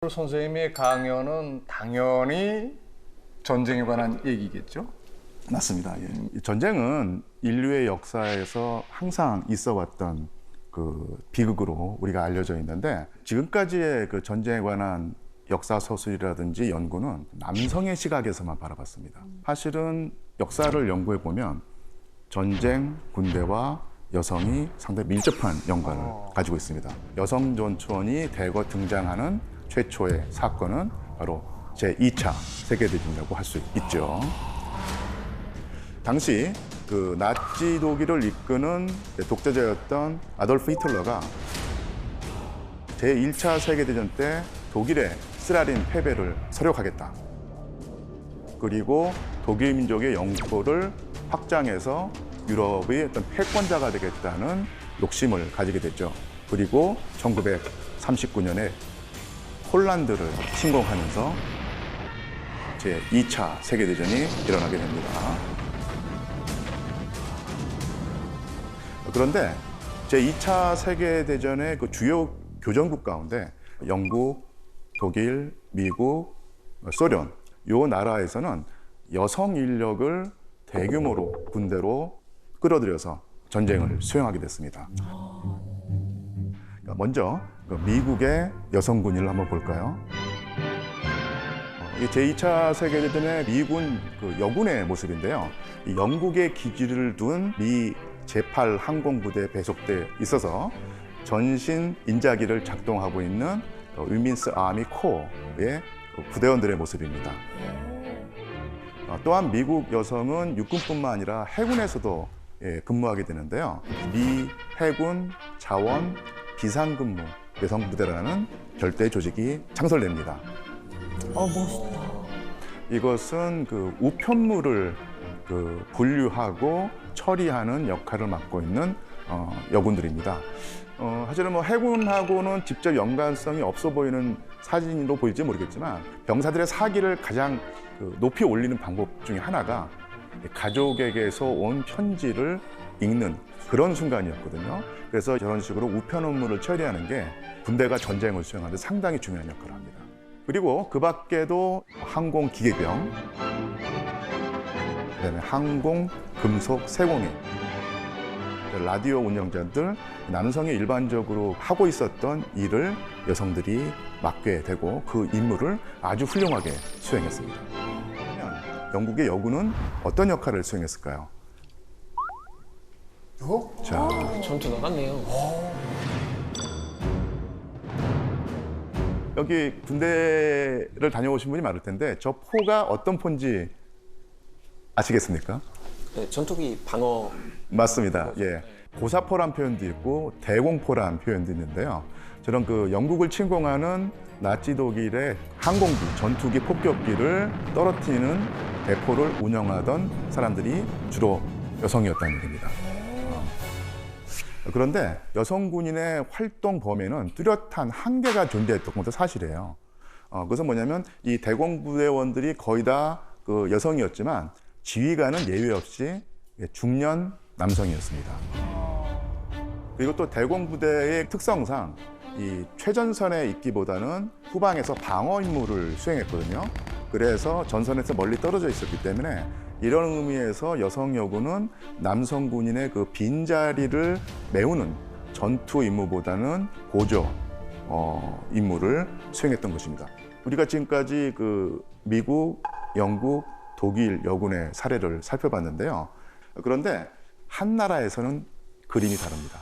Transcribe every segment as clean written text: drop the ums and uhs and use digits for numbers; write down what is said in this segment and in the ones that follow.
선생님의 강연은 당연히 전쟁에 관한 얘기겠죠? 맞습니다. 예. 전쟁은 인류의 역사에서 항상 있어왔던 그 비극으로 우리가 알려져 있는데, 지금까지의 그 전쟁에 관한 역사 서술이라든지 연구는 남성의 시각에서만 바라봤습니다. 사실은 역사를 연구해 보면 전쟁, 군대와 여성이 상당히 밀접한 연관을 가지고 있습니다. 여성 전투원이 대거 등장하는 최초의 사건은 바로 제2차 세계대전이라고 할 수 있죠. 당시 그 나치 독일을 이끄는 독재자였던 아돌프 히틀러가 제1차 세계대전 때 독일의 스라린 패배를 서력하겠다. 그리고 독일 민족의 영토를 확장해서 유럽의 어떤 패권자가 되겠다는 욕심을 가지게 됐죠. 그리고 1939년에 폴란드를 침공하면서 제2차 세계대전이 일어나게 됩니다. 그런데 제2차 세계대전의 그 주요 교전국 가운데 영국, 독일, 미국, 소련 요 나라에서는 여성 인력을 대규모로 군대로 끌어들여서 전쟁을 수행하게 됐습니다. 먼저 미국의 여성 군인을 한번 볼까요? 제2차 세계대전의 미군 그 여군의 모습인데요. 영국의 기지를 둔 미 제8 항공부대에 배속돼 있어서 전신 인자기를 작동하고 있는 위민스 아미 코어의 부대원들의 모습입니다. 또한 미국 여성은 육군뿐만 아니라 해군에서도 근무하게 되는데요. 미 해군 자원 비상근무 여성부대라는 별도의 조직이 창설됩니다. 멋있다. 이것은 그 우편물을 그 분류하고 처리하는 역할을 맡고 있는 여군들입니다. 사실은 뭐 해군하고는 직접 연관성이 없어 보이는 사진으로 보일지 모르겠지만, 병사들의 사기를 가장 높이 올리는 방법 중에 하나가 가족에게서 온 편지를 읽는 그런 순간이었거든요. 그래서 저런 식으로 우편 업무를 처리하는 게 군대가 전쟁을 수행하는 데 상당히 중요한 역할을 합니다. 그리고 그 밖에도 항공 기계병, 그다음에 항공 금속 세공인, 라디오 운영자들, 남성이 일반적으로 하고 있었던 일을 여성들이 맡게 되고 그 임무를 아주 훌륭하게 수행했습니다. 영국의 여군은 어떤 역할을 수행했을까요? 자, 전투 나갔네요. 여기 군대를 다녀오신 분이 많을 텐데 저 포가 어떤 포인지 아시겠습니까? 네, 전투기 방어. 맞습니다. 예. 고사포란 표현도 있고 대공포란 표현도 있는데요. 저런 그 영국을 침공하는 나치 독일의 항공기, 전투기, 폭격기를 떨어뜨리는 대포를 운영하던 사람들이 주로 여성이었다는 얘기입니다. 그런데 여성 군인의 활동 범위는 뚜렷한 한계가 존재했던 것도 사실이에요. 그것은 뭐냐면 이 대공부대원들이 거의 다 그 여성이었지만 지휘관은 예외 없이 중년 남성이었습니다. 그리고 또 대공부대의 특성상 이 최전선에 있기보다는 후방에서 방어 임무를 수행했거든요. 그래서 전선에서 멀리 떨어져 있었기 때문에 이런 의미에서 여성 여군은 남성 군인의 그 빈자리를 메우는 전투 임무보다는 보조 임무를 수행했던 것입니다. 우리가 지금까지 그 미국, 영국, 독일 여군의 사례를 살펴봤는데요. 그런데 한 나라에서는 그림이 다릅니다.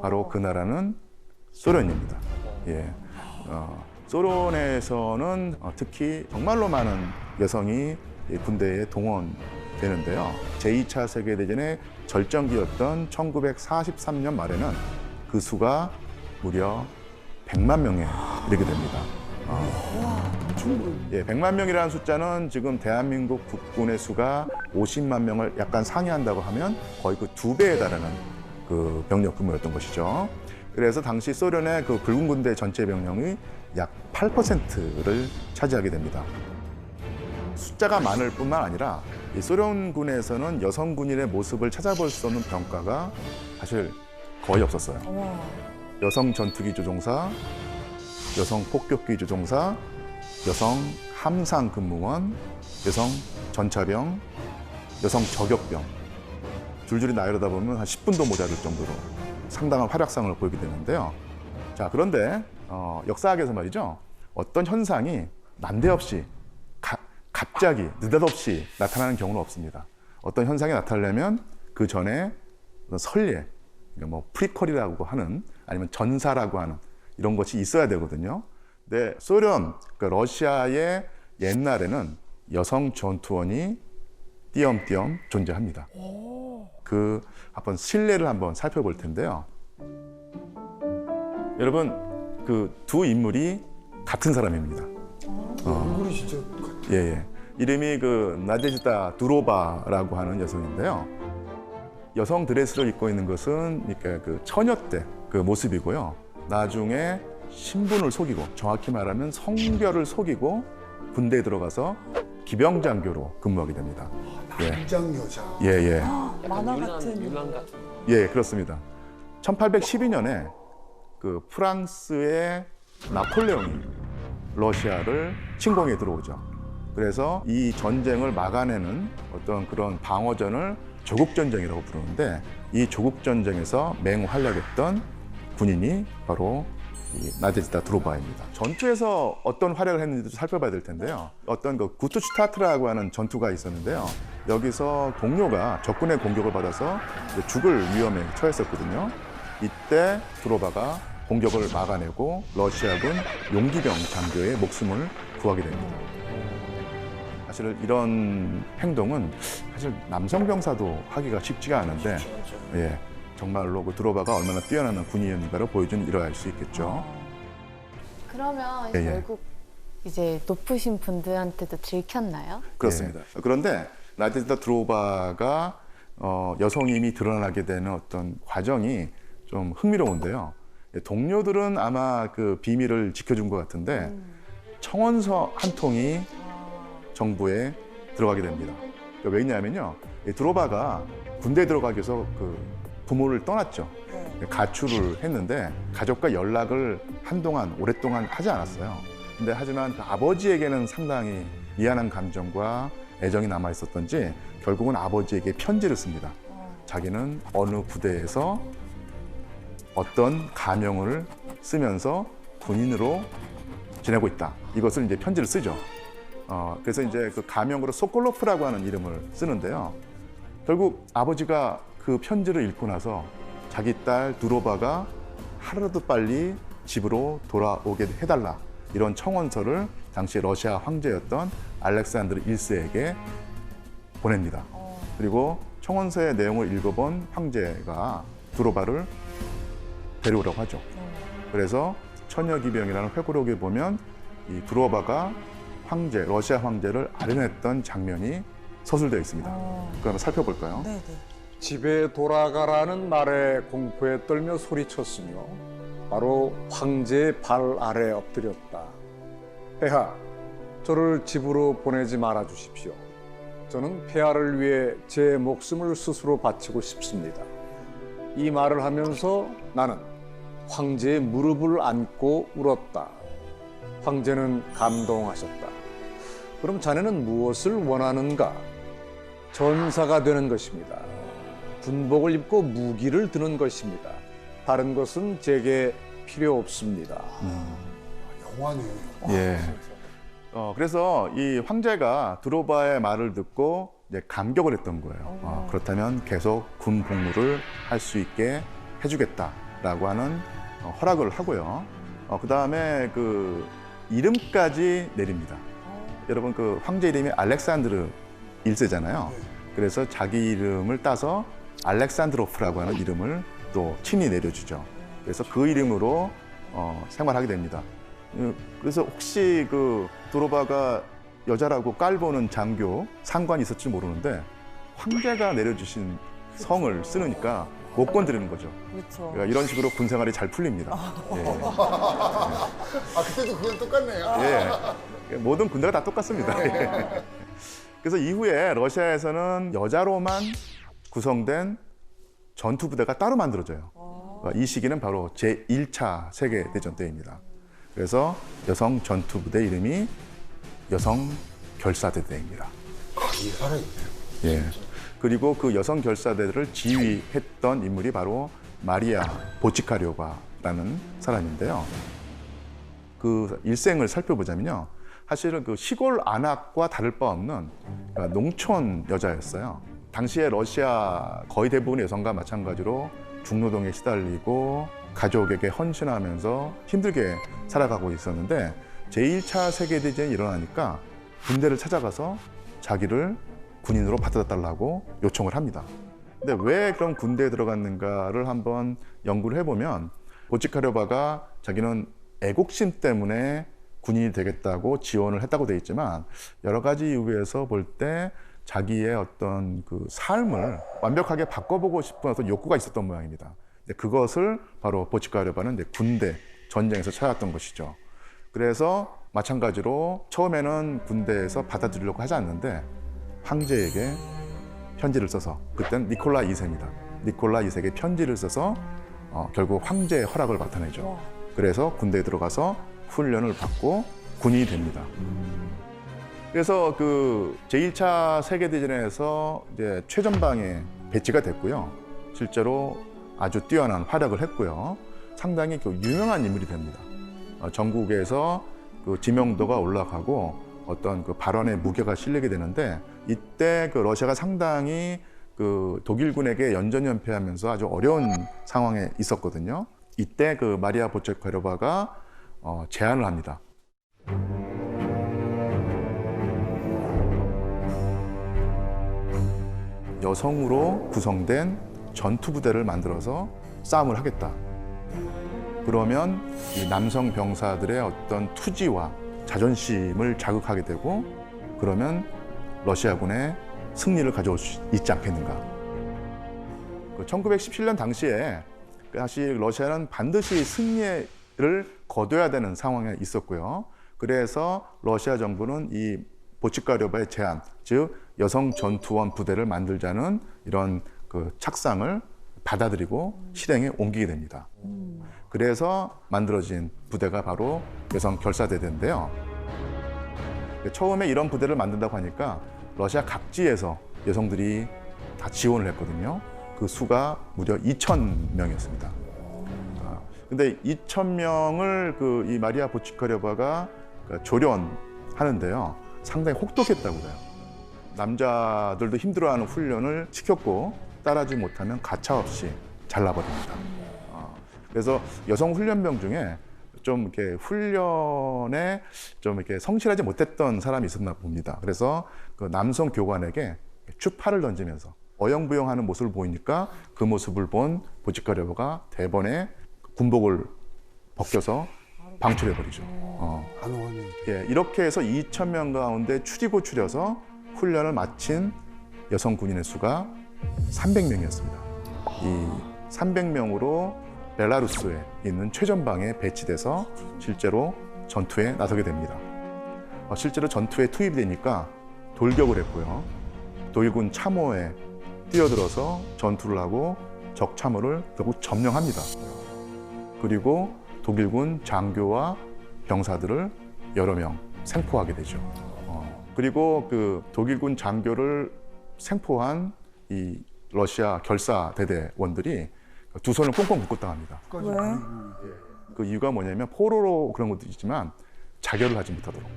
바로 그 나라는 소련입니다. 예. 소련에서는 특히 정말로 많은 여성이 군대에 동원되는데요. 제2차 세계대전의 절정기였던 1943년 말에는 그 수가 무려 100만 명에 이르게 됩니다. 예, 100만 명이라는 숫자는 지금 대한민국 국군의 수가 50만 명을 약간 상회한다고 하면 거의 그 2배에 달하는 그 병력 규모였던 것이죠. 그래서 당시 소련의 그 붉은 군대 전체 병력이 약 8%를 차지하게 됩니다. 숫자가 많을 뿐만 아니라 이 소련군에서는 여성 군인의 모습을 찾아볼 수 없는 병과가 사실 거의 없었어요. 여성 전투기 조종사, 여성 폭격기 조종사, 여성 함상 근무원, 여성 전차병, 여성 저격병. 줄줄이 나열하다 보면 한 10분도 모자랄 정도로 상당한 활약상을 보이게 되는데요. 자, 그런데 역사학에서 말이죠. 어떤 현상이 난데없이 갑자기 느닷없이 나타나는 경우는 없습니다. 어떤 현상이 나타나려면 그 전에 선례, 그러니까 뭐 프리퀄이라고 하는 아니면 전사라고 하는 이런 것이 있어야 되거든요. 근데 소련, 그러니까 러시아의 옛날에는 여성 전투원이 띄엄띄엄 존재합니다. 그 한번 실례를 한번 살펴볼 텐데요. 여러분, 그 두 인물이 같은 사람입니다. 얼굴이 진짜 예, 예. 이름이 그 나데지다 두로바라고 하는 여성인데요. 여성 드레스를 입고 있는 것은 그러니까 그 처녀 때 그 모습이고요. 나중에 신분을 속이고, 정확히 말하면 성별을 속이고 군대에 들어가서 기병장교로 근무하게 됩니다. 남장 여자. 예, 예. 약간 만화 같은. 율란 같은. 예, 그렇습니다. 1812년에 그 프랑스의 나폴레옹이 러시아를 침공에 들어오죠. 그래서 이 전쟁을 막아내는 어떤 그런 방어전을 조국전쟁이라고 부르는데, 이 조국전쟁에서 맹활약했던 군인이 바로 이 나데지다 두로바입니다. 전투에서 어떤 활약을 했는지도 살펴봐야 될 텐데요. 어떤 그 구트슈타트라고 하는 전투가 있었는데요. 여기서 동료가 적군의 공격을 받아서 이제 죽을 위험에 처했었거든요. 이때 두로바가 공격을 막아내고 러시아군 용기병 장교의 목숨을 구하게 됩니다. 사실 이런 행동은 사실 남성 병사도 하기가 쉽지가 않은데, 예, 정말로 그 두로바가 얼마나 뛰어난 군인인가를 보여준 일화일 수 있겠죠. 그러면 예, 예. 결국 이제 높으신 분들한테도 들켰나요? 그렇습니다. 그런데 나데지다 두로바가 여성임이 드러나게 되는 어떤 과정이 좀 흥미로운데요. 동료들은 아마 그 비밀을 지켜준 것 같은데 청원서 한 통이 정부에 들어가게 됩니다. 그러니까 왜냐하면요, 이 두로바가 군대에 들어가기 위해서 그 부모를 떠났죠. 가출을 했는데 가족과 연락을 한동안 오랫동안 하지 않았어요. 근데 하지만 그 아버지에게는 상당히 미안한 감정과 애정이 남아 있었던지 결국은 아버지에게 편지를 씁니다. 자기는 어느 부대에서 어떤 가명을 쓰면서 군인으로 지내고 있다. 이것을 이제 편지를 쓰죠. 그래서 이제 그 가명으로 소콜로프라고 하는 이름을 쓰는데요. 결국 아버지가 그 편지를 읽고 나서 자기 딸 두로바가 하루라도 빨리 집으로 돌아오게 해달라, 이런 청원서를 당시 러시아 황제였던 알렉산드르 1세에게 보냅니다. 그리고 청원서의 내용을 읽어본 황제가 두로바를 데려오라고 하죠. 그래서 처녀기병이라는 회고록에 보면 이 두로바가 황제, 러시아 황제를 아련했던 장면이 서술되어 있습니다. 그거 한번 살펴볼까요? 네네. 집에 돌아가라는 말에 공포에 떨며 소리쳤으며 바로 황제의 발 아래 엎드렸다. 폐하, 저를 집으로 보내지 말아 주십시오. 저는 폐하를 위해 제 목숨을 스스로 바치고 싶습니다. 이 말을 하면서 나는 황제의 무릎을 안고 울었다. 황제는 감동하셨다. 그럼 자네는 무엇을 원하는가? 전사가 되는 것입니다. 군복을 입고 무기를 드는 것입니다. 다른 것은 제게 필요 없습니다. 영화네요. 예. 그래서 이 황제가 두로바의 말을 듣고 이제 감격을 했던 거예요. 그렇다면 계속 군 복무를 할 수 있게 해주겠다라고 하는 허락을 하고요. 그 다음에 그 이름까지 내립니다. 여러분, 그 황제 이름이 알렉산드르 1세잖아요. 그래서 자기 이름을 따서 알렉산드로프라고 하는 이름을 또 친히 내려주죠. 그래서 그 이름으로 생활하게 됩니다. 그래서 혹시 그 두로바가 여자라고 깔보는 장교, 상관이 있을지 모르는데 황제가 내려주신 성을 쓰니까 못 건드리는 거죠. 그렇죠. 그러니까 이런 식으로 군 생활이 잘 풀립니다. 예. 그때도 그냥 똑같네요. 예. 모든 군대가 다 똑같습니다. 예. 그래서 이후에 러시아에서는 여자로만 구성된 전투 부대가 따로 만들어져요. 이 시기는 바로 제1차 세계대전 때입니다. 그래서 여성 전투부대 이름이 여성 결사대대입니다. 이게 살아있네요. 예. 그리고 그 여성 결사대를 지휘했던 인물이 바로 마리아 보치카리오바라는 사람인데요. 그 일생을 살펴보자면요. 사실은 그 시골 안악과 다를 바 없는 농촌 여자였어요. 당시에 러시아 거의 대부분의 여성과 마찬가지로 중노동에 시달리고 가족에게 헌신하면서 힘들게 살아가고 있었는데 제1차 세계대전이 일어나니까 군대를 찾아가서 자기를 군인으로 받아달라고 요청을 합니다. 근데 왜 그런 군대에 들어갔는가를 한번 연구를 해보면 보치카리오바가 자기는 애국심 때문에 군인이 되겠다고 지원을 했다고 돼 있지만 여러 가지 이유에서 볼 때 자기의 어떤 그 삶을 완벽하게 바꿔보고 싶은 어떤 욕구가 있었던 모양입니다. 근데 그것을 바로 보치카리오바는 이제 군대 전쟁에서 찾았던 것이죠. 그래서 마찬가지로 처음에는 군대에서 받아들이려고 하지 않는데 황제에게 편지를 써서 그때는 니콜라 2세입니다. 니콜라 2세에게 편지를 써서 결국 황제의 허락을 받아내죠. 그래서 군대에 들어가서 훈련을 받고 군인이 됩니다. 그래서 그 제1차 세계대전에서 이제 최전방에 배치가 됐고요. 실제로 아주 뛰어난 활약을 했고요. 상당히 그 유명한 인물이 됩니다. 전국에서 그 지명도가 올라가고 어떤 그 발언의 무게가 실리게 되는데 이때 그 러시아가 상당히 그 독일군에게 연전연패하면서 아주 어려운 상황에 있었거든요. 이때 그 마리아 보체카리오바가 제안을 합니다. 여성으로 구성된 전투부대를 만들어서 싸움을 하겠다. 그러면 이 남성 병사들의 어떤 투지와 자존심을 자극하게 되고 그러면 러시아군의 승리를 가져올 수 있지 않겠는가. 1917년 당시에 사실 러시아는 반드시 승리를 거둬야 되는 상황에 있었고요. 그래서 러시아 정부는 이 보치카리오바의 제안, 즉 여성 전투원 부대를 만들자는 이런 그 착상을 받아들이고 실행에 옮기게 됩니다. 그래서 만들어진 부대가 바로 여성 결사대대인데요. 처음에 이런 부대를 만든다고 하니까 러시아 각지에서 여성들이 다 지원을 했거든요. 그 수가 무려 2,000명이었습니다. 근데 2,000명을 그 이 마리아 보치카리오바가 조련하는데요. 상당히 혹독했다고 해요. 남자들도 힘들어하는 훈련을 시켰고 따라하지 못하면 가차없이 잘라버립니다. 그래서 여성 훈련병 중에 좀 이렇게 훈련에 좀 이렇게 성실하지 못했던 사람이 있었나 봅니다. 그래서 그 남성 교관에게 추파를 던지면서 어영부영하는 모습을 보이니까 그 모습을 본 보치카리오바가 대번에 군복을 벗겨서 방출해버리죠. 단호하네. 예, 이렇게 해서 2,000명 가운데 추리고 추려서 훈련을 마친 여성 군인의 수가 300명이었습니다. 이 300명으로 벨라루스에 있는 최전방에 배치돼서 실제로 전투에 나서게 됩니다. 실제로 전투에 투입이 되니까 돌격을 했고요. 독일군 참호에 뛰어들어서 전투를 하고 적 참호를 결국 점령합니다. 그리고 독일군 장교와 병사들을 여러 명 생포하게 되죠. 그리고 그 독일군 장교를 생포한 이 러시아 결사대대원들이 두 손을 꽁꽁 묶고 당합니다. 왜? 그 이유가 뭐냐면 포로로 그런 것도 있지만 자결을 하지 못하도록.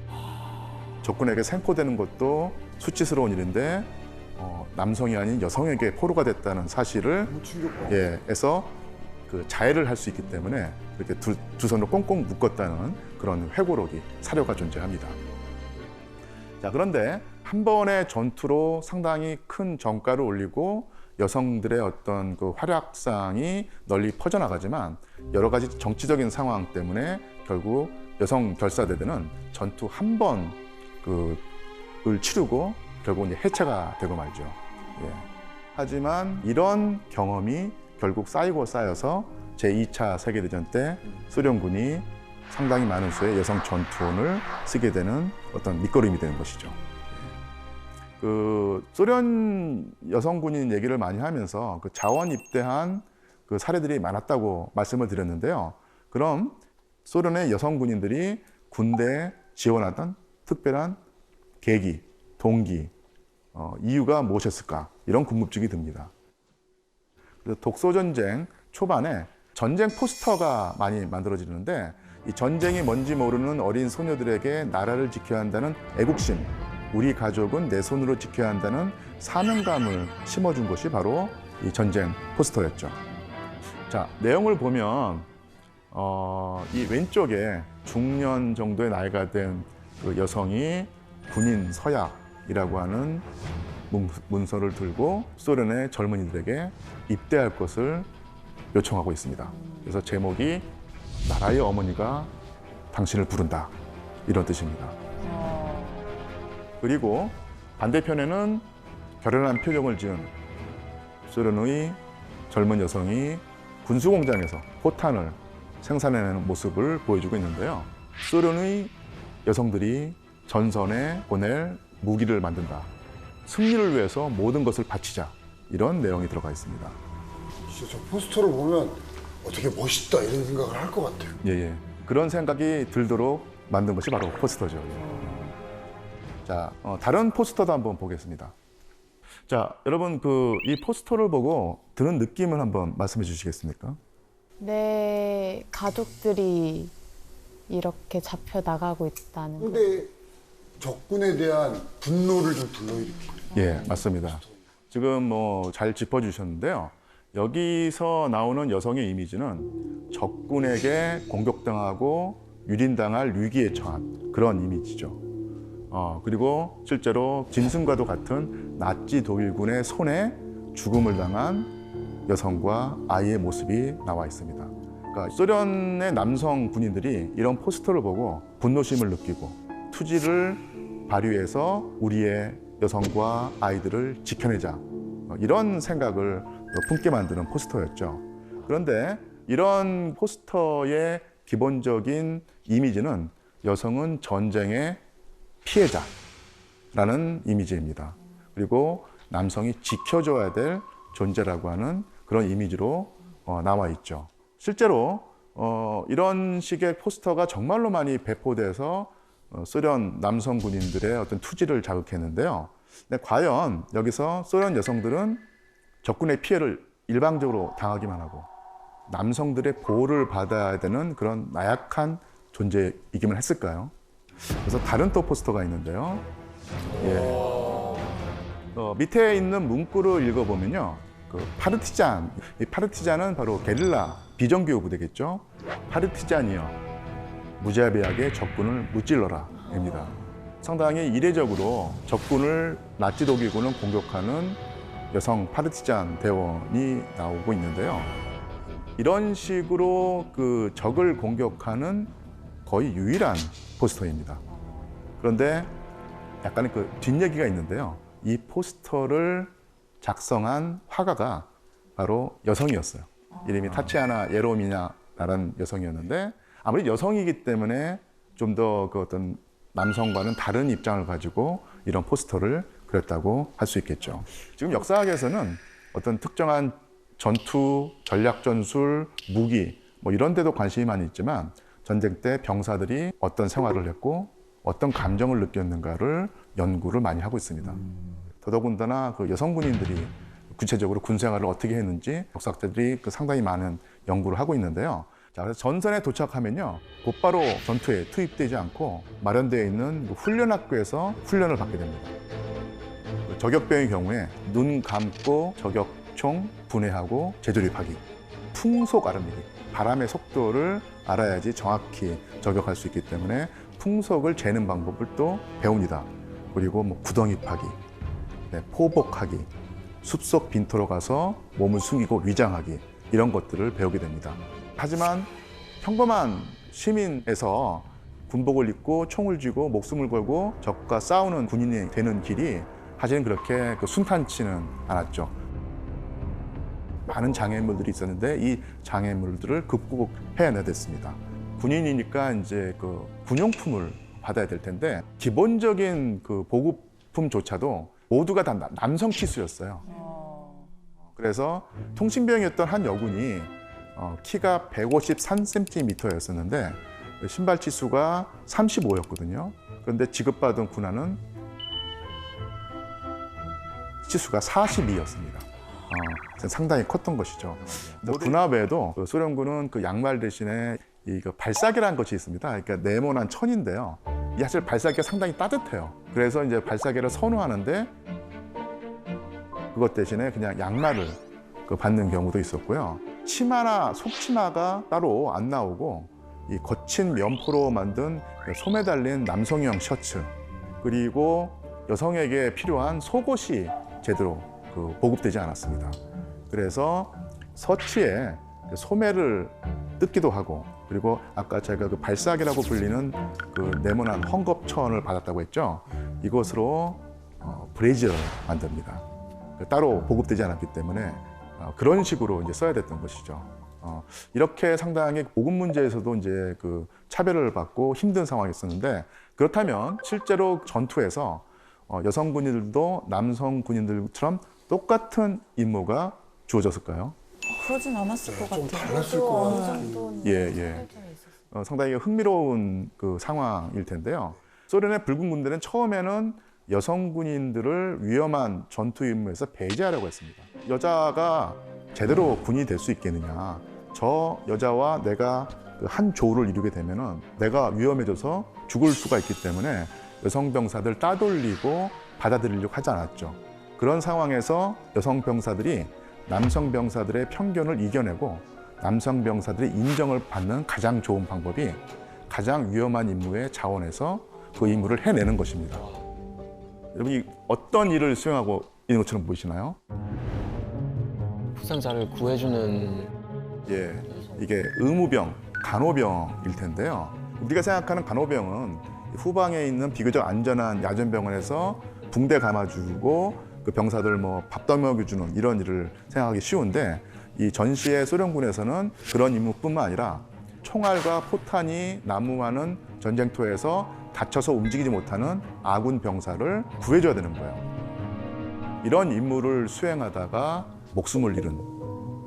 적군에게 생포되는 것도 수치스러운 일인데 남성이 아닌 여성에게 포로가 됐다는 사실을 해서 그 자해를 할 수 있기 때문에 이렇게 두 손을 꽁꽁 묶었다는 그런 회고록이 사료가 존재합니다. 자, 그런데 한 번의 전투로 상당히 큰 정가를 올리고 여성들의 어떤 그 활약상이 널리 퍼져나가지만 여러 가지 정치적인 상황 때문에 결국 여성 결사대대는 전투 한 번을 치르고 결국 이제 해체가 되고 말죠. 예. 하지만 이런 경험이 결국 쌓이고 쌓여서 제2차 세계대전 때 소련군이 상당히 많은 수의 여성 전투원을 쓰게 되는 어떤 밑거름이 되는 것이죠. 그 소련 여성군인 얘기를 많이 하면서 그 자원 입대한 그 사례들이 많았다고 말씀을 드렸는데요. 그럼 소련의 여성 군인들이 군대에 지원하던 특별한 계기, 동기, 이유가 무엇이었을까? 이런 궁금증이 듭니다. 그래서 독소전쟁 초반에 전쟁 포스터가 많이 만들어지는데 이 전쟁이 뭔지 모르는 어린 소녀들에게 나라를 지켜야 한다는 애국심, 우리 가족은 내 손으로 지켜야 한다는 사명감을 심어준 것이 바로 이 전쟁 포스터였죠. 자, 내용을 보면 이 왼쪽에 중년 정도의 나이가 된 그 여성이 군인 서약이라고 하는 문서를 들고 소련의 젊은이들에게 입대할 것을 요청하고 있습니다. 그래서 제목이 나라의 어머니가 당신을 부른다, 이런 뜻입니다. 그리고 반대편에는 결연한 표정을 지은 소련의 젊은 여성이 군수공장에서 포탄을 생산해내는 모습을 보여주고 있는데요. 소련의 여성들이 전선에 보낼 무기를 만든다. 승리를 위해서 모든 것을 바치자. 이런 내용이 들어가 있습니다. 진짜 저 포스터를 보면 어떻게 멋있다 이런 생각을 할 것 같아요. 예. 그런 생각이 들도록 만든 것이 바로 포스터죠. 자, 다른 포스터도 한번 보겠습니다. 자, 여러분 이 포스터를 보고 드는 느낌을 한번 말씀해 주시겠습니까? 내 가족들이 이렇게 잡혀 나가고 있다는 거. 근데 적군에 대한 분노를 좀 불러일으키는. 예, 맞습니다. 지금 잘 짚어주셨는데요. 여기서 나오는 여성의 이미지는 적군에게 공격당하고 유린당할 위기에 처한 그런 이미지죠. 그리고 실제로 짐승과도 같은 나치 독일군의 손에 죽음을 당한 여성과 아이의 모습이 나와 있습니다. 그러니까 소련의 남성 군인들이 이런 포스터를 보고 분노심을 느끼고 투지를 발휘해서 우리의 여성과 아이들을 지켜내자, 이런 생각을 품게 만드는 포스터였죠. 그런데 이런 포스터의 기본적인 이미지는 여성은 전쟁의 피해자라는 이미지입니다. 그리고 남성이 지켜줘야 될 존재라고 하는 그런 이미지로 나와 있죠. 실제로 이런 식의 포스터가 정말로 많이 배포돼서 소련 남성 군인들의 어떤 투지를 자극했는데요. 근데 과연 여기서 소련 여성들은 적군의 피해를 일방적으로 당하기만 하고 남성들의 보호를 받아야 되는 그런 나약한 존재이기만 했을까요? 그래서 다른 또 포스터가 있는데요. 밑에 있는 문구를 읽어보면요. 파르티잔, 이 파르티잔은 바로 게릴라 비정규 부대겠죠. 파르티잔이여, 무자비하게 적군을 무찔러라입니다. 상당히 이례적으로 적군을 나치 독일군을 공격하는 여성 파르티잔 대원이 나오고 있는데요. 이런 식으로 그 적을 공격하는 거의 유일한 포스터입니다. 그런데 약간의 그 뒷얘기가 있는데요. 이 포스터를 작성한 화가가 바로 여성이었어요. 이름이 타치아나 예로미냐라는 여성이었는데 아무래도 여성이기 때문에 좀 더 그 어떤 남성과는 다른 입장을 가지고 이런 포스터를 그렸다고 할 수 있겠죠. 지금 역사학에서는 어떤 특정한 전투, 전략 전술, 무기 이런 데도 관심이 많이 있지만 전쟁 때 병사들이 어떤 생활을 했고 어떤 감정을 느꼈는가를 연구를 많이 하고 있습니다. 더더군다나 그 여성 군인들이 구체적으로 군 생활을 어떻게 했는지 역사학자들이 상당히 많은 연구를 하고 있는데요. 자, 그래서 전선에 도착하면요, 곧바로 전투에 투입되지 않고 마련되어 있는 훈련학교에서 훈련을 받게 됩니다. 저격병의 경우에 눈 감고 저격총 분해하고 재조립하기, 풍속 알아내기, 바람의 속도를 알아야지 정확히 저격할 수 있기 때문에 풍속을 재는 방법을 또 배웁니다. 그리고 구덩이 파기, 포복하기, 숲속 빈터로 가서 몸을 숨기고 위장하기, 이런 것들을 배우게 됩니다. 하지만 평범한 시민에서 군복을 입고 총을 쥐고 목숨을 걸고 적과 싸우는 군인이 되는 길이 사실은 그렇게 순탄치는 않았죠. 많은 장애물들이 있었는데 이 장애물들을 극복해내야 됐습니다. 군인이니까 이제 군용품을 받아야 될 텐데 기본적인 보급품조차도 모두가 다 남성 키수였어요. 그래서 통신병이었던 한 여군이 키가 153cm였었는데 신발 치수가 35였거든요. 그런데 지급받은 군화는 치수가 42였습니다. 상당히 컸던 것이죠. 군화 외에도 그 소련군은 그 양말 대신에 이 발사계라는 것이 있습니다. 그러니까 네모난 천인데요. 이 사실 발사계가 상당히 따뜻해요. 그래서 이제 발사계를 선호하는데 그것 대신에 그냥 양말을 받는 경우도 있었고요. 치마나 속치마가 따로 안 나오고 이 거친 면포로 만든 소매 달린 남성용 셔츠, 그리고 여성에게 필요한 속옷이 제대로 보급되지 않았습니다. 그래서 서치에 소매를 뜯기도 하고, 그리고 아까 제가 그 발사계라고 불리는 그 네모난 헝겊천을 받았다고 했죠. 이것으로 브레이즈를 만듭니다. 따로 보급되지 않았기 때문에 그런 식으로 이제 써야 됐던 것이죠. 이렇게 상당히 보급 문제에서도 이제 그 차별을 받고 힘든 상황이었었는데, 그렇다면 실제로 전투에서 여성 군인들도 남성 군인들처럼 똑같은 임무가 주어졌을까요? 그러진 않았을 것 좀 같아요. 달랐을 것 같아요. 예. 상당히 흥미로운 그 상황일 텐데요. 소련의 붉은 군대는 처음에는 여성 군인들을 위험한 전투 임무에서 배제하려고 했습니다. 여자가 제대로 군인이 될 수 있겠느냐. 저 여자와 내가 한 조를 이루게 되면은 내가 위험해져서 죽을 수가 있기 때문에 여성 병사들 따돌리고 받아들이려고 하지 않았죠. 그런 상황에서 여성 병사들이 남성 병사들의 편견을 이겨내고 남성 병사들의 인정을 받는 가장 좋은 방법이 가장 위험한 임무의 자원에서 그 임무를 해내는 것입니다. 여러분이 어떤 일을 수행하고 있는 것처럼 보이시나요? 부상자를 구해주는 예, 이게 의무병, 간호병일 텐데요. 우리가 생각하는 간호병은 후방에 있는 비교적 안전한 야전병원에서 붕대 감아주고 그 병사들 뭐 밥도 먹여주는 이런 일을 생각하기 쉬운데, 이 전시의 소련군에서는 그런 임무뿐만 아니라 총알과 포탄이 난무하는 전쟁터에서 다쳐서 움직이지 못하는 아군 병사를 구해줘야 되는 거예요. 이런 임무를 수행하다가 목숨을 잃은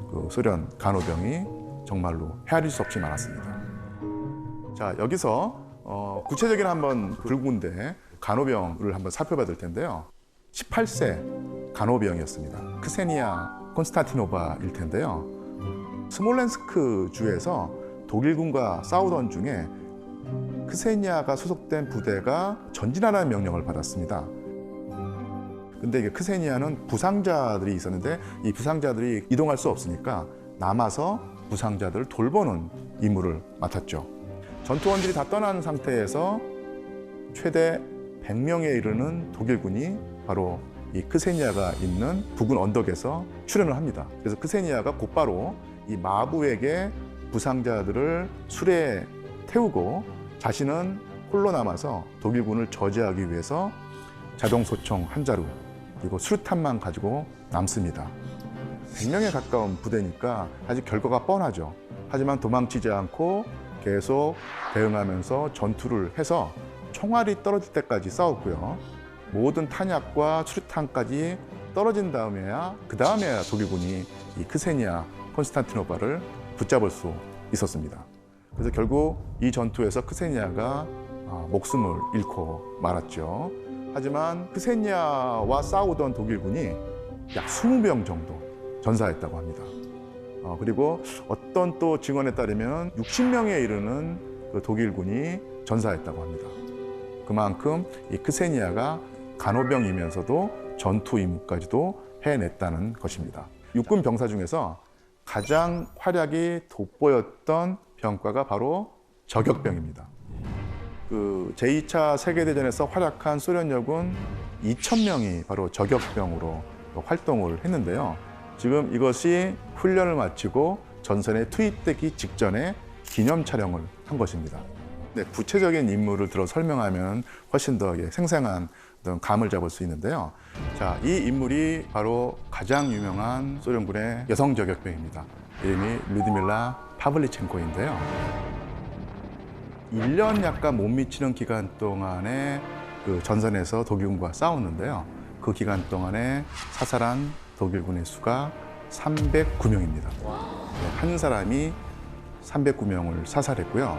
그 소련 간호병이 정말로 헤아릴 수 없이 많았습니다. 자, 여기서 구체적인 한번 붉은데 간호병을 한번 살펴봐야 될 텐데요. 18세 간호병이었습니다. 크세니아 콘스탄티노바일 텐데요. 스몰렌스크 주에서 독일군과 싸우던 중에 크세니아가 소속된 부대가 전진하라는 명령을 받았습니다. 근데 이게 크세니아는 부상자들이 있었는데 이 부상자들이 이동할 수 없으니까 남아서 부상자들을 돌보는 임무를 맡았죠. 전투원들이 다 떠난 상태에서 최대 100명에 이르는 독일군이 바로 이 크세니아가 있는 부근 언덕에서 출현을 합니다. 그래서 크세니아가 곧바로 이 마부에게 부상자들을 수레에 태우고 자신은 홀로 남아서 독일군을 저지하기 위해서 자동 소총 한 자루 그리고 수류탄만 가지고 남습니다. 100명에 가까운 부대니까 아직 결과가 뻔하죠. 하지만 도망치지 않고 계속 대응하면서 전투를 해서 총알이 떨어질 때까지 싸웠고요. 모든 탄약과 수류탄까지 떨어진 다음에야 독일군이 이 크세니아 콘스탄티노바를 붙잡을 수 있었습니다. 그래서 결국 이 전투에서 크세니아가 목숨을 잃고 말았죠. 하지만 크세니아와 싸우던 독일군이 약 20명 정도 전사했다고 합니다. 그리고 어떤 또 증언에 따르면 60명에 이르는 그 독일군이 전사했다고 합니다. 그만큼 이 크세니아가 간호병이면서도 전투 임무까지도 해냈다는 것입니다. 육군 병사 중에서 가장 활약이 돋보였던 병과가 바로 저격병입니다. 그 제2차 세계대전에서 활약한 소련역은 2,000명이 바로 저격병으로 활동을 했는데요. 지금 이것이 훈련을 마치고 전선에 투입되기 직전에 기념 촬영을 한 것입니다. 네, 구체적인 인물을 들어 설명하면 훨씬 더 생생한 어떤 감을 잡을 수 있는데요. 자, 이 인물이 바로 가장 유명한 소련군의 여성 저격병입니다. 이름이 루드밀라 파블리첸코인데요. 1년 약간 못 미치는 기간 동안에 그 전선에서 독일군과 싸웠는데요. 그 기간 동안에 사살한 독일군의 수가 309명입니다. 한 사람이 309명을 사살했고요.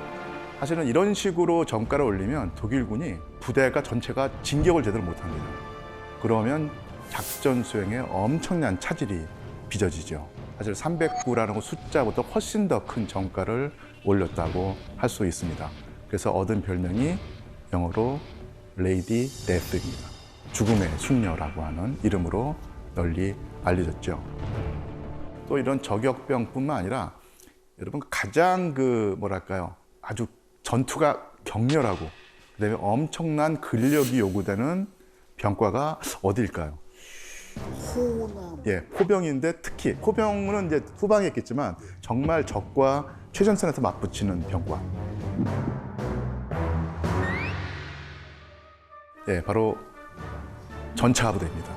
사실은 이런 식으로 정가를 올리면 독일군이 부대가 전체가 진격을 제대로 못합니다. 그러면 작전 수행에 엄청난 차질이 빚어지죠. 사실 309라는 숫자보다 훨씬 더 큰 정가를 올렸다고 할 수 있습니다. 그래서 얻은 별명이 영어로 레이디 데스입니다. 죽음의 숙녀라고 하는 이름으로 널리 알려졌죠. 또 이런 저격병뿐만 아니라 여러분 가장 뭐랄까요, 아주 전투가 격렬하고 그다음에 엄청난 근력이 요구되는 병과가 어디일까요? 호남. 예, 포병인데 특히 포병은 이제 후방에 있겠지만 정말 적과 최전선에서 맞붙이는 병과. 예, 바로 전차 부대입니다.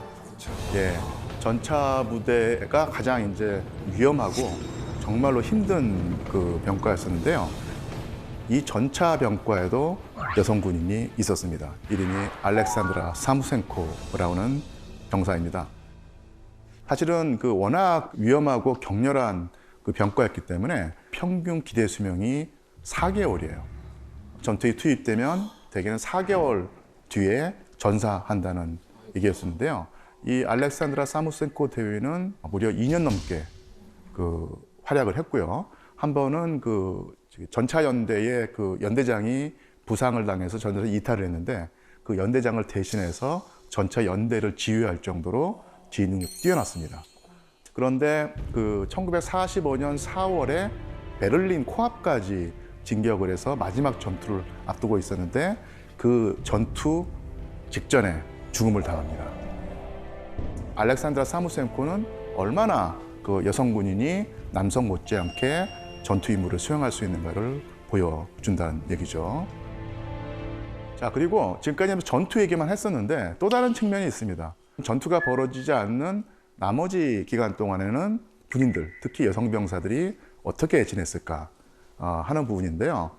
예, 전차 부대가 가장 이제 위험하고 정말로 힘든 그 병과였었는데요. 이 전차 병과에도 여성 군인이 있었습니다. 이름이 알렉산드라 사무센코라고 하는 병사입니다. 사실은 그 워낙 위험하고 격렬한 그 병과였기 때문에 평균 기대 수명이 4개월이에요. 전투에 투입되면 대개는 4개월 뒤에 전사한다는 얘기였었는데요. 이 알렉산드라 사무센코 대위는 무려 2년 넘게 그 활약을 했고요. 한 번은 그 전차 연대의 그 연대장이 부상을 당해서 전에서 이탈을 했는데 그 연대장을 대신해서 전차 연대를 지휘할 정도로 지휘 능력이 뛰어났습니다. 그런데 그 1945년 4월에 베를린 코앞까지 진격을 해서 마지막 전투를 앞두고 있었는데 그 전투 직전에 죽음을 당합니다. 알렉산드라 사무센코는 얼마나 그 여성 군인이 남성 못지않게 전투 임무를 수행할 수 있는가를 보여준다는 얘기죠. 자, 그리고 지금까지 전투 얘기만 했었는데 또 다른 측면이 있습니다. 전투가 벌어지지 않는 나머지 기간 동안에는 군인들, 특히 여성 병사들이 어떻게 지냈을까 하는 부분인데요.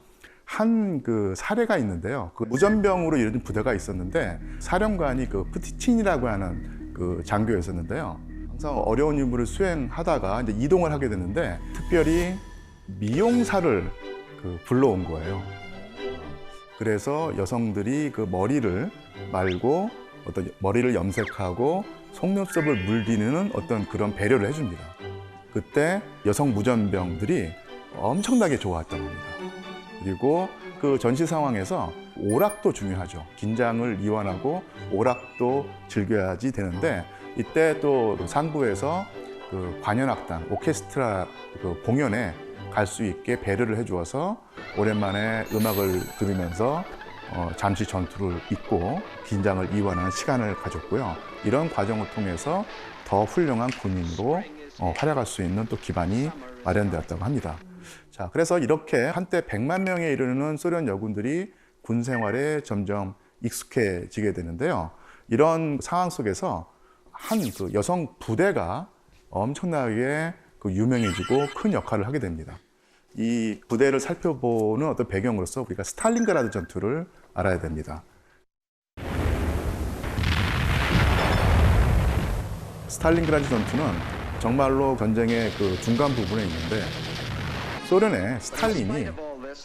한 그 사례가 있는데요. 그 무전병으로 이루어진 부대가 있었는데 사령관이 그 프티친이라고 하는 그 장교였었는데요. 항상 어려운 임무를 수행하다가 이제 이동을 하게 됐는데 특별히 미용사를 그 불러온 거예요. 그래서 여성들이 그 머리를 말고 어떤 머리를 염색하고 속눈썹을 물리는 어떤 그런 배려를 해줍니다. 그때 여성 무전병들이 엄청나게 좋아했던 겁니다. 그리고 그 전시 상황에서 오락도 중요하죠. 긴장을 이완하고 오락도 즐겨야지 되는데 이때 또 상부에서 그 관현악단, 오케스트라 그 공연에 갈 수 있게 배려를 해주어서 오랜만에 음악을 들으면서 잠시 전투를 잊고 긴장을 이완하는 시간을 가졌고요. 이런 과정을 통해서 더 훌륭한 군인으로 활약할 수 있는 또 기반이 마련되었다고 합니다. 자, 그래서 이렇게 한때 100만 명에 이르는 소련 여군들이 군 생활에 점점 익숙해지게 되는데요. 이런 상황 속에서 한 그 여성 부대가 엄청나게 그 유명해지고 큰 역할을 하게 됩니다. 이 부대를 살펴보는 어떤 배경으로서 우리가 스탈린그라드 전투를 알아야 됩니다. 스탈린그라드 전투는 정말로 전쟁의 그 중간 부분에 있는데 소련의 스탈린이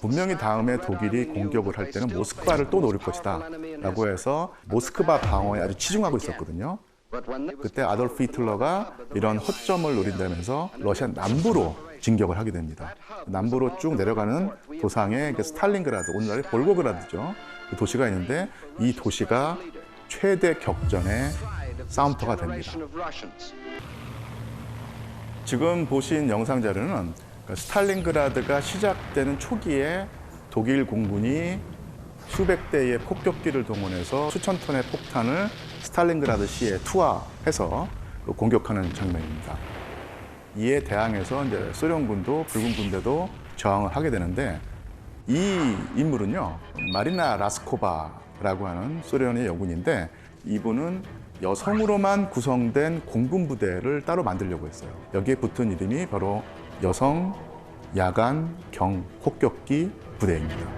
분명히 다음에 독일이 공격을 할 때는 모스크바를 또 노릴 것이다 라고 해서 모스크바 방어에 아주 치중하고 있었거든요. 그때 아돌프 히틀러가 이런 허점을 노린다면서 러시아 남부로 진격을 하게 됩니다. 남부로 쭉 내려가는 도상에 스탈린그라드, 오늘날의 볼고그라드죠. 그 도시가 있는데 이 도시가 최대 격전의 싸움터가 됩니다. 지금 보신 영상 자료는 스탈린그라드가 시작되는 초기에 독일 공군이 수백 대의 폭격기를 동원해서 수천 톤의 폭탄을 스탈린그라드 시에 투하해서 공격하는 장면입니다. 이에 대항해서 이제 소련군도 붉은 군대도 저항을 하게 되는데 이 인물은요, 마리나 라스코바라고 하는 소련의 여군인데 이분은 여성으로만 구성된 공군 부대를 따로 만들려고 했어요. 여기에 붙은 이름이 바로 여성 야간 경 폭격기 부대입니다.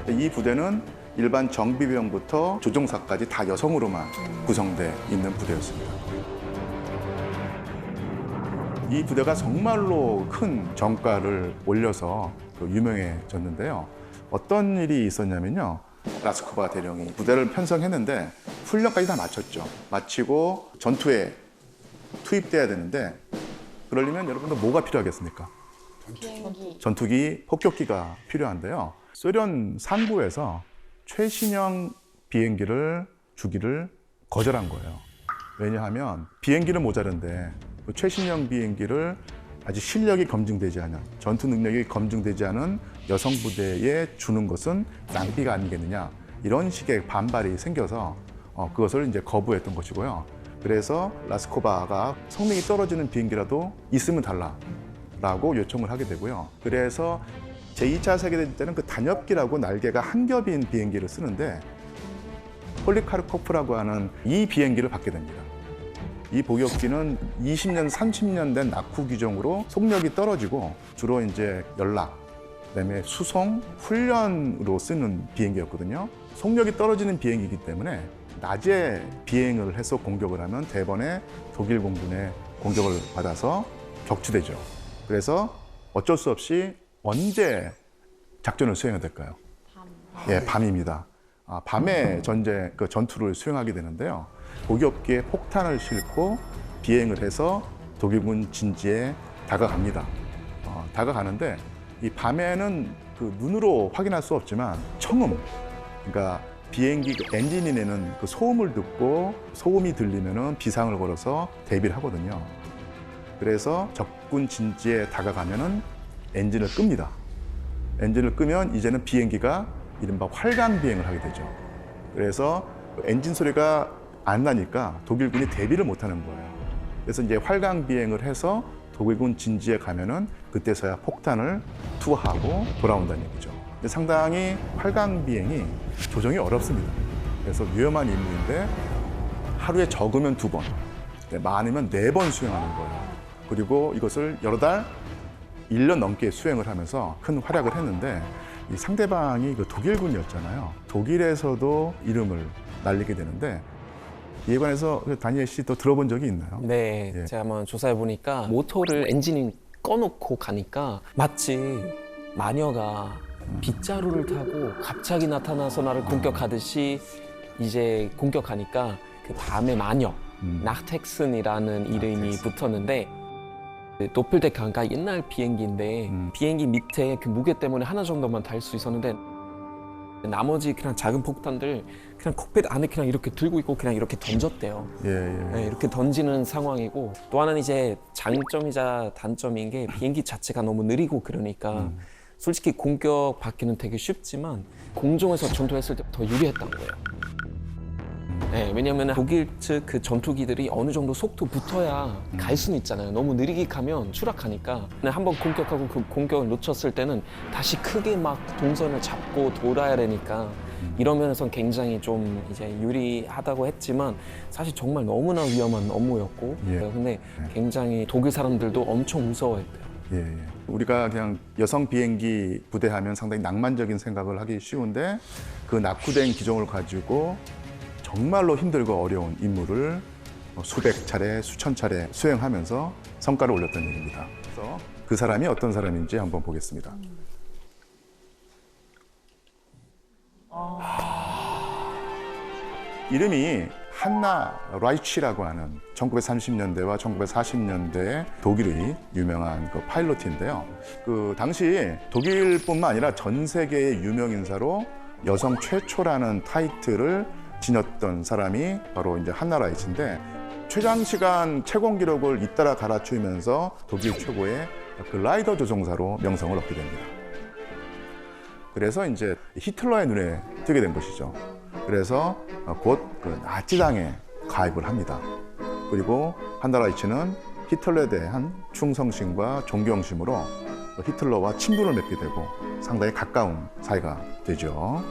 이 부대는 일반 정비병부터 조종사까지 다 여성으로만 구성돼 있는 부대였습니다. 이 부대가 정말로 큰 정가를 올려서 유명해졌는데요. 어떤 일이 있었냐면요. 라스코바 대령이 부대를 편성했는데 훈련까지 다 마쳤죠. 마치고 전투에 투입돼야 되는데 그러려면 여러분들 뭐가 필요하겠습니까? 전투기, 폭격기가 필요한데요. 소련 상부에서 최신형 비행기를 주기를 거절한 거예요. 왜냐하면 비행기는 모자른데 그 최신형 비행기를 아직 실력이 검증되지 않은, 전투 능력이 검증되지 않은 여성 부대에 주는 것은 낭비가 아니겠느냐, 이런 식의 반발이 생겨서 그것을 이제 거부했던 것이고요. 그래서 라스코바가 성능이 떨어지는 비행기라도 있으면 달라라고 요청을 하게 되고요. 그래서 제2차 세계대전 때는 그 단엽기라고 날개가 한 겹인 비행기를 쓰는데 폴리카르코프라고 하는 이 비행기를 받게 됩니다. 이 복역기는 20년, 30년 된 낙후 기종으로 속력이 떨어지고 주로 이제 연락, 그다음에 수송, 훈련으로 쓰는 비행기였거든요. 속력이 떨어지는 비행기이기 때문에 낮에 비행을 해서 공격을 하면 대번에 독일 공군의 공격을 받아서 격추되죠. 그래서 어쩔 수 없이 언제 작전을 수행해야 될까요? 예, 밤입니다. 밤에 전투를 수행하게 되는데요. 복역기에 폭탄을 싣고 비행을 해서 독일군 진지에 다가갑니다. 다가가는데 이 밤에는 그 눈으로 확인할 수 없지만 청음, 그러니까 비행기 엔진이 내는 그 소음을 듣고 소음이 들리면은 비상을 걸어서 대비를 하거든요. 그래서 적군 진지에 다가가면은 엔진을 끕니다. 엔진을 끄면 이제는 비행기가 이른바 활강 비행을 하게 되죠. 그래서 엔진 소리가 안 나니까 독일군이 대비를 못 하는 거예요. 그래서 이제 활강 비행을 해서 독일군 진지에 가면은 그때서야 폭탄을 투하하고 돌아온다는 얘기죠. 근데 상당히 활강 비행이 조정이 어렵습니다. 그래서 위험한 임무인데 하루에 적으면 2번, 많으면 4번 수행하는 거예요. 그리고 이것을 여러 달, 1년 넘게 수행을 하면서 큰 활약을 했는데 이 상대방이 그 독일군이었잖아요. 독일에서도 이름을 날리게 되는데 이에 관해서 다니엘 씨 또 들어본 적이 있나요? 네, 예. 제가 한번 조사해 보니까 모터를 엔진을 꺼놓고 가니까 마치 마녀가 빗자루를 타고 갑자기 나타나서 나를 공격하듯이 이제 공격하니까 그 밤의 마녀, 나흐텍슨이라는 이름이 붙었는데 도플데카가 옛날 비행기인데 비행기 밑에 그 무게 때문에 하나 정도만 달 수 있었는데 나머지 그냥 작은 폭탄들 그냥 콕핏 안에 그냥 이렇게 들고 있고 그냥 이렇게 던졌대요. 예. 네, 이렇게 던지는 상황이고 또 하나는 이제 장점이자 단점인 게 비행기 자체가 너무 느리고 그러니까 솔직히 공격 받기는 되게 쉽지만 공중에서 전투했을 때 더 유리했던 거예요. 네, 왜냐하면 독일 측 그 전투기들이 어느 정도 속도 붙어야 갈 수는 있잖아요. 너무 느리게 가면 추락하니까. 한번 공격하고 그 공격을 놓쳤을 때는 다시 크게 막 동선을 잡고 돌아야 되니까 이런 면에서는 굉장히 좀 이제 유리하다고 했지만 사실 정말 너무나 위험한 업무였고 예. 근데 굉장히 독일 사람들도 엄청 무서워했대요. 예. 우리가 그냥 여성 비행기 부대하면 상당히 낭만적인 생각을 하기 쉬운데 그 낙후된 기종을 가지고 정말로 힘들고 어려운 임무를 수백 차례, 수천 차례 수행하면서 성과를 올렸다는 얘기입니다. 그래서 그 사람이 어떤 사람인지 한번 보겠습니다. 이름이 한나 라이치라고 하는 1930년대와 1940년대의 독일의 유명한 그 파일럿인데요. 그 당시 독일뿐만 아니라 전 세계의 유명 인사로 여성 최초라는 타이틀을 지녔던 사람이 바로 이제 한나 라이치인데 최장시간 채공 기록을 잇따라 갈아치우면서 독일 최고의 글라이더 조종사로 명성을 얻게 됩니다. 그래서 이제 히틀러의 눈에 띄게 된 것이죠. 그래서 곧 그 나치당에 가입을 합니다. 그리고 한나 라이치는 히틀러에 대한 충성심과 존경심으로 히틀러와 친분을 맺게 되고 상당히 가까운 사이가 되죠.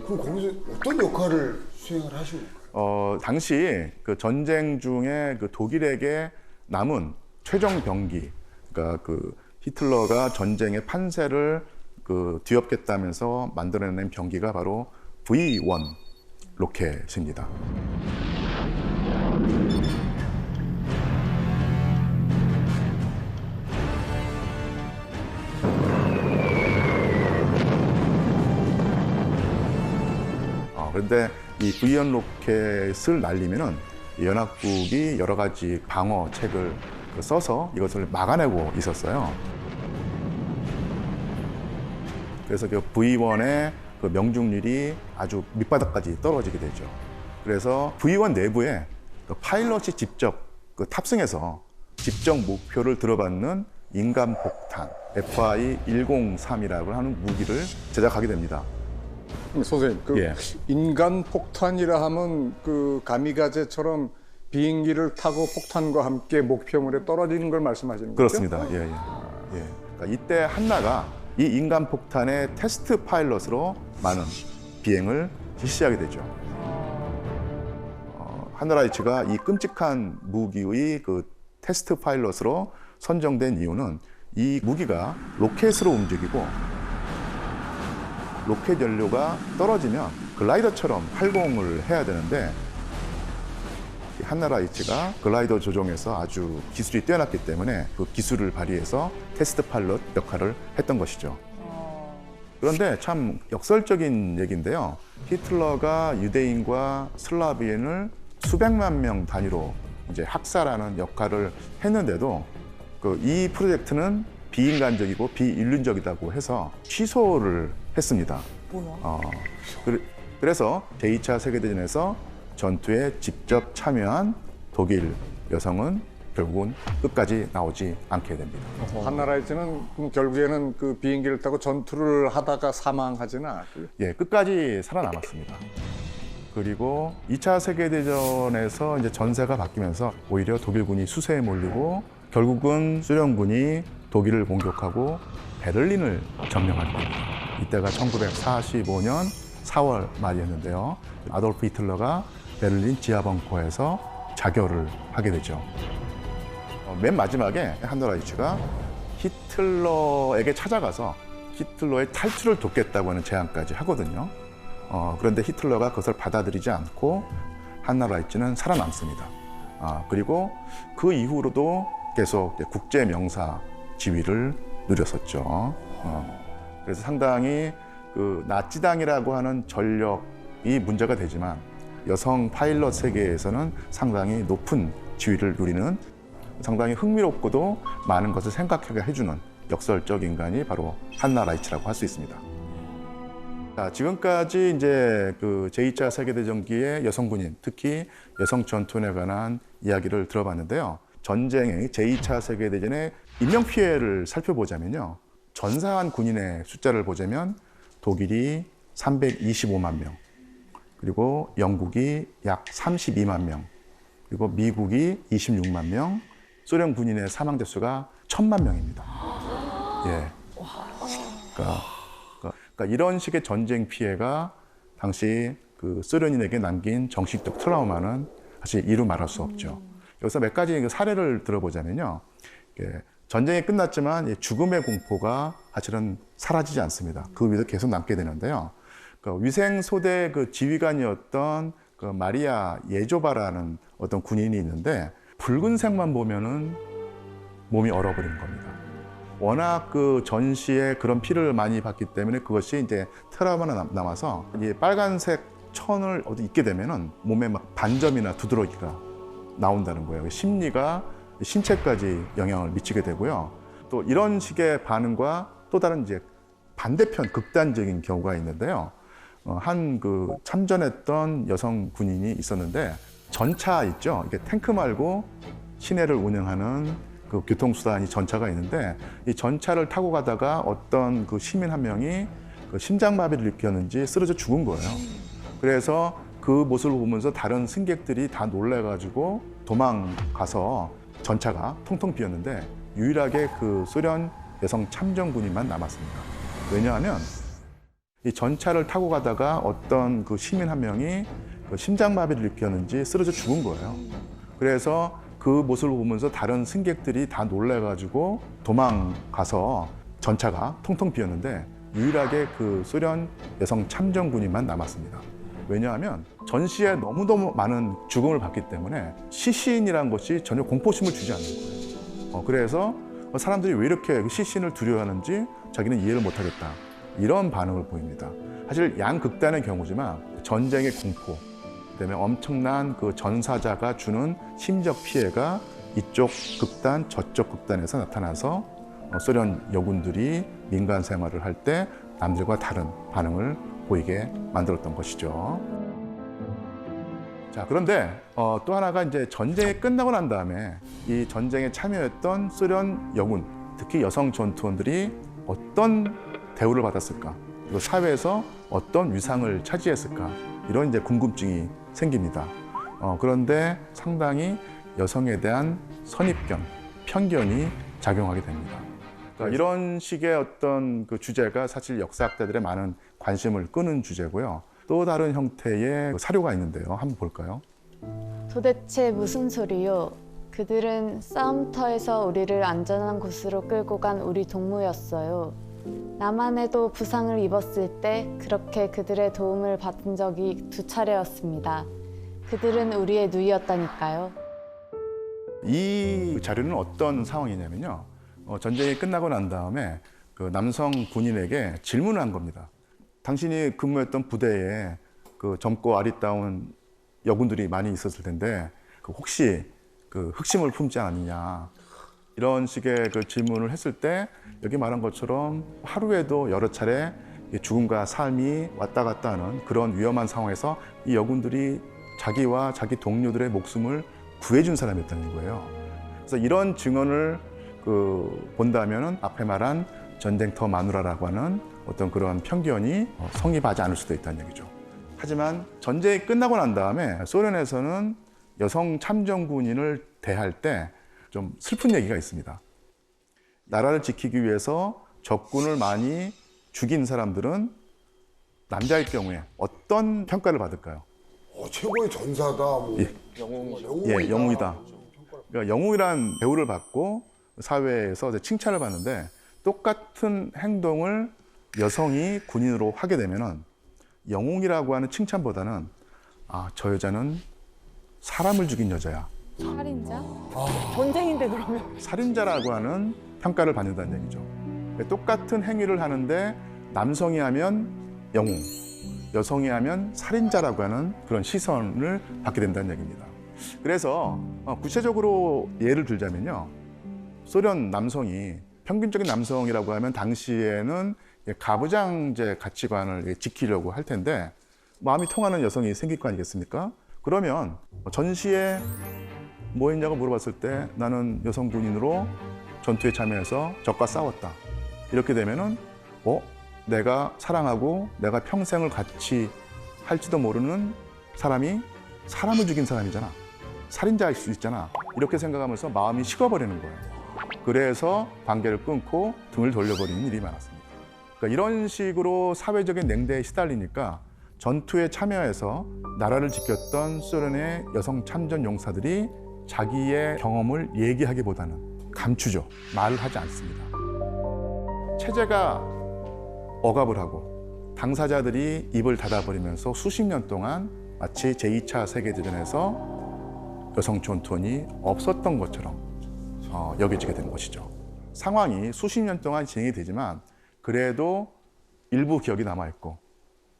그럼 거기서 어떤 역할을 수행을 하신 건가요? 당시 그 전쟁 중에 그 독일에게 남은 최종 병기, 그러니까 그 히틀러가 전쟁의 판세를 그 뒤엎겠다면서 만들어낸 병기가 바로 V1 로켓입니다. 그런데 이 V1 로켓을 날리면은 연합국이 여러 가지 방어책을 써서 이것을 막아내고 있었어요. 그래서 그 V1의 그 명중률이 아주 밑바닥까지 떨어지게 되죠. 그래서 V1 내부에 그 파일럿이 직접 그 탑승해서 직접 목표를 들어받는 인간 폭탄 FI-103이라고 하는 무기를 제작하게 됩니다. 선생님, 그 예. 인간 폭탄이라 하면 그 가미가제처럼 비행기를 타고 폭탄과 함께 목표물에 떨어지는 걸 말씀하시는 거죠? 그렇습니다. 예. 그러니까 이때 한나가 이 인간 폭탄의 테스트 파일럿으로 많은 비행을 실시하게 되죠. 한나라이츠가 이 끔찍한 무기의 그 테스트 파일럿으로 선정된 이유는 이 무기가 로켓으로 움직이고 로켓 연료가 떨어지면 글라이더처럼 활공을 해야 되는데 한나라이츠가 글라이더 조종에서 아주 기술이 뛰어났기 때문에 그 기술을 발휘해서 테스트 파일럿 역할을 했던 것이죠. 그런데 참 역설적인 얘기인데요. 히틀러가 유대인과 슬라비인을 수백만 명 단위로 이제 학살하는 역할을 했는데도 이 프로젝트는 비인간적이고 비인륜적이라고 해서 취소를 했습니다. 뭐야? 그래서 제2차 세계대전에서 전투에 직접 참여한 독일 여성은 결국은 끝까지 나오지 않게 됩니다. 한나라이츠는 그럼 결국에는 그 비행기를 타고 전투를 하다가 사망하지는 않았고요. 예, 끝까지 살아남았습니다. 그리고 2차 세계대전에서 이제 전세가 바뀌면서 오히려 독일군이 수세에 몰리고 결국은 소련군이 독일을 공격하고 베를린을 점령하게 됩니다. 이때가 1945년 4월 말이었는데요. 아돌프 히틀러가 베를린 지하벙커에서 자결을 하게 되죠. 맨 마지막에 한나라이츠가 히틀러에게 찾아가서 히틀러의 탈출을 돕겠다고 하는 제안까지 하거든요. 그런데 히틀러가 그것을 받아들이지 않고 한나라이츠는 살아남습니다. 그리고 그 이후로도 계속 국제 명사 지위를 누렸었죠. 그래서 상당히 그 나치당이라고 하는 전력이 문제가 되지만 여성 파일럿 세계에서는 상당히 높은 지위를 누리는 상당히 흥미롭고도 많은 것을 생각하게 해주는 역설적 인간이 바로 한나라이츠라고 할 수 있습니다. 자, 지금까지 이제 그 제2차 세계대전기의 여성 군인, 특히 여성 전투에 관한 이야기를 들어봤는데요. 전쟁의 제2차 세계대전의 인명 피해를 살펴보자면요. 전사한 군인의 숫자를 보자면 독일이 325만 명, 그리고 영국이 약 32만 명, 그리고 미국이 26만 명, 소련 군인의 사망 대수가 1000만 명입니다. 예. 그러니까 이런 식의 전쟁 피해가 당시 그 소련인에게 남긴 정신적 트라우마는 사실 이루 말할 수 없죠. 여기서 몇 가지 사례를 들어보자면요. 전쟁이 끝났지만 죽음의 공포가 사실은 사라지지 않습니다. 그 위에서 계속 남게 되는데요. 위생소대 그 지휘관이었던 그 마리아 예조바라는 어떤 군인이 있는데 붉은색만 보면은 몸이 얼어버리는 겁니다. 워낙 그 전시에 그런 피를 많이 봤기 때문에 그것이 이제 트라우마가 남아서 이 빨간색 천을 어디 입게 되면은 몸에 막 반점이나 두드러기가 나온다는 거예요. 심리가 신체까지 영향을 미치게 되고요. 또 이런 식의 반응과 또 다른 이제 반대편 극단적인 경우가 있는데요. 한 그 참전했던 여성 군인이 있었는데 전차 있죠. 이게 탱크 말고 시내를 운영하는 그 교통수단이 전차가 있는데 이 전차를 타고 가다가 어떤 그 시민 한 명이 그 심장마비를 일으켰는지 쓰러져 죽은 거예요. 그래서 그 모습을 보면서 다른 승객들이 다 놀래가지고 도망가서 전차가 통통 비었는데 유일하게 그 소련 여성 참전군인만 남았습니다. 왜냐하면 이 전차를 타고 가다가 어떤 그 시민 한 명이 그 심장마비를 일으켰는지 쓰러져 죽은 거예요. 그래서 그 모습을 보면서 다른 승객들이 다 놀래가지고 도망가서 전차가 통통 비었는데 유일하게 그 소련 여성 참전군인만 남았습니다. 왜냐하면 전시에 너무너무 많은 죽음을 봤기 때문에 시신이라는 것이 전혀 공포심을 주지 않는 거예요. 그래서 사람들이 왜 이렇게 시신을 두려워하는지 자기는 이해를 못하겠다. 이런 반응을 보입니다. 사실 양극단의 경우지만 전쟁의 공포, 그다음에 엄청난 그 전사자가 주는 심적 피해가 이쪽 극단, 저쪽 극단에서 나타나서 소련 여군들이 민간 생활을 할 때 남들과 다른 반응을 보이게 만들었던 것이죠. 자, 그런데 또 하나가 이제 전쟁이 끝나고 난 다음에 이 전쟁에 참여했던 소련 여군, 특히 여성 전투원들이 어떤 대우를 받았을까? 그리고 사회에서 어떤 위상을 차지했을까? 이런 이제 궁금증이 생깁니다. 그런데 상당히 여성에 대한 선입견, 편견이 작용하게 됩니다. 그러니까 이런 식의 어떤 그 주제가 사실 역사학자들의 많은 관심을 끄는 주제고요. 또 다른 형태의 사료가 있는데요. 한번 볼까요? 도대체 무슨 소리요? 그들은 싸움터에서 우리를 안전한 곳으로 끌고 간 우리 동무였어요. 나만 해도 부상을 입었을 때 그렇게 그들의 도움을 받은 적이 2차례였습니다. 그들은 우리의 누이였다니까요. 이 자료는 어떤 상황이냐면요. 전쟁이 끝나고 난 다음에 그 남성 군인에게 질문을 한 겁니다. 당신이 근무했던 부대에 그 젊고 아리따운 여군들이 많이 있었을 텐데 혹시 그 흑심을 품지 않느냐, 이런 식의 그 질문을 했을 때 여기 말한 것처럼 하루에도 여러 차례 죽음과 삶이 왔다 갔다 하는 그런 위험한 상황에서 이 여군들이 자기와 자기 동료들의 목숨을 구해준 사람이었다는 거예요. 그래서 이런 증언을 본다면은 앞에 말한 전쟁터 마누라라고 하는 어떤 그런 편견이 성립하지 않을 수도 있다는 얘기죠. 하지만 전쟁이 끝나고 난 다음에 소련에서는 여성 참전군인을 대할 때 좀 슬픈 얘기가 있습니다. 나라를 지키기 위해서 적군을 많이 죽인 사람들은 남자일 경우에 어떤 평가를 받을까요? 최고의 전사다. 뭐. 예, 영웅이다. 그러니까 영웅이란 대우를 받고 사회에서 이제 칭찬을 받는데 똑같은 행동을 여성이 군인으로 하게 되면은 영웅이라고 하는 칭찬보다는 저 여자는 사람을 죽인 여자야. 살인자? 전쟁인데 그러면? 살인자라고 하는 평가를 받는다는 얘기죠. 똑같은 행위를 하는데 남성이 하면 영웅, 여성이 하면 살인자라고 하는 그런 시선을 받게 된다는 얘기입니다. 그래서 구체적으로 예를 들자면요. 소련 남성이 평균적인 남성이라고 하면 당시에는 가부장제 가치관을 지키려고 할 텐데 마음이 통하는 여성이 생길 거 아니겠습니까? 그러면 전시에 뭐 했냐고 물어봤을 때 나는 여성 군인으로 전투에 참여해서 적과 싸웠다. 이렇게 되면은 내가 사랑하고 내가 평생을 같이 할지도 모르는 사람이 사람을 죽인 사람이잖아. 살인자일 수 있잖아. 이렇게 생각하면서 마음이 식어버리는 거예요. 그래서 관계를 끊고 등을 돌려버리는 일이 많았습니다. 그러니까 이런 식으로 사회적인 냉대에 시달리니까 전투에 참여해서 나라를 지켰던 소련의 여성 참전 용사들이 자기의 경험을 얘기하기보다는 감추죠. 말을 하지 않습니다. 체제가 억압을 하고 당사자들이 입을 닫아버리면서 수십 년 동안 마치 제2차 세계대전에서 여성 전투원이 없었던 것처럼 여겨지게 된 것이죠. 상황이 수십 년 동안 진행이 되지만 그래도 일부 기억이 남아있고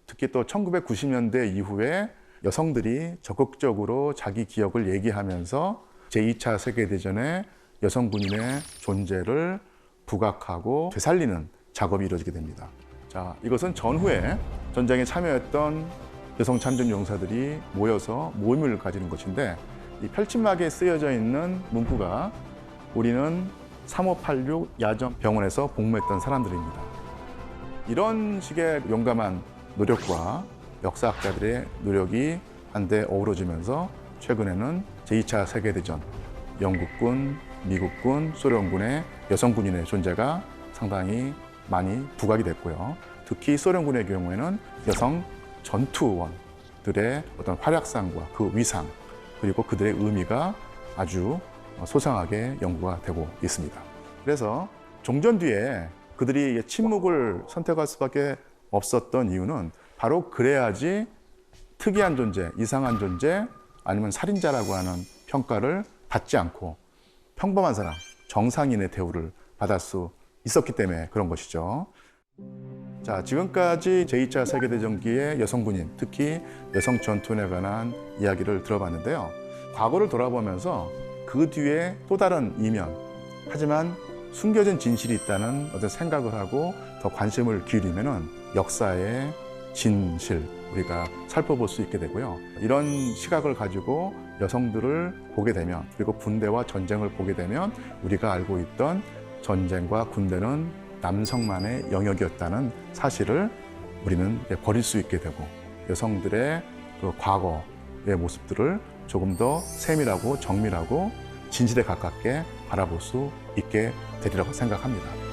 특히 또 1990년대 이후에 여성들이 적극적으로 자기 기억을 얘기하면서 제2차 세계대전의 여성 군인의 존재를 부각하고 되살리는 작업이 이루어지게 됩니다. 자, 이것은 전후에 전쟁에 참여했던 여성 참전 용사들이 모여서 모임을 가지는 것인데 이 펼침막에 쓰여져 있는 문구가 우리는 3586 야전 병원에서 복무했던 사람들입니다. 이런 식의 용감한 노력과 역사학자들의 노력이 한데 어우러지면서 최근에는 제2차 세계대전, 영국군, 미국군, 소련군의 여성군인의 존재가 상당히 많이 부각이 됐고요. 특히 소련군의 경우에는 여성 전투원들의 어떤 활약상과 그 위상, 그리고 그들의 의미가 아주 소상하게 연구가 되고 있습니다. 그래서 종전 뒤에 그들이 침묵을 선택할 수밖에 없었던 이유는 바로 그래야지 특이한 존재, 이상한 존재, 아니면 살인자라고 하는 평가를 받지 않고 평범한 사람, 정상인의 대우를 받을 수 있었기 때문에 그런 것이죠. 자, 지금까지 제2차 세계대전기의 여성 군인, 특히 여성 전투원에 관한 이야기를 들어봤는데요. 과거를 돌아보면서 그 뒤에 또 다른 이면, 하지만 숨겨진 진실이 있다는 어떤 생각을 하고 더 관심을 기울이면은 역사의 진실, 우리가 살펴볼 수 있게 되고요. 이런 시각을 가지고 여성들을 보게 되면, 그리고 군대와 전쟁을 보게 되면 우리가 알고 있던 전쟁과 군대는 남성만의 영역이었다는 사실을 우리는 버릴 수 있게 되고, 여성들의 그 과거의 모습들을 조금 더 세밀하고 정밀하고 진실에 가깝게 바라볼 수 있게 되리라고 생각합니다.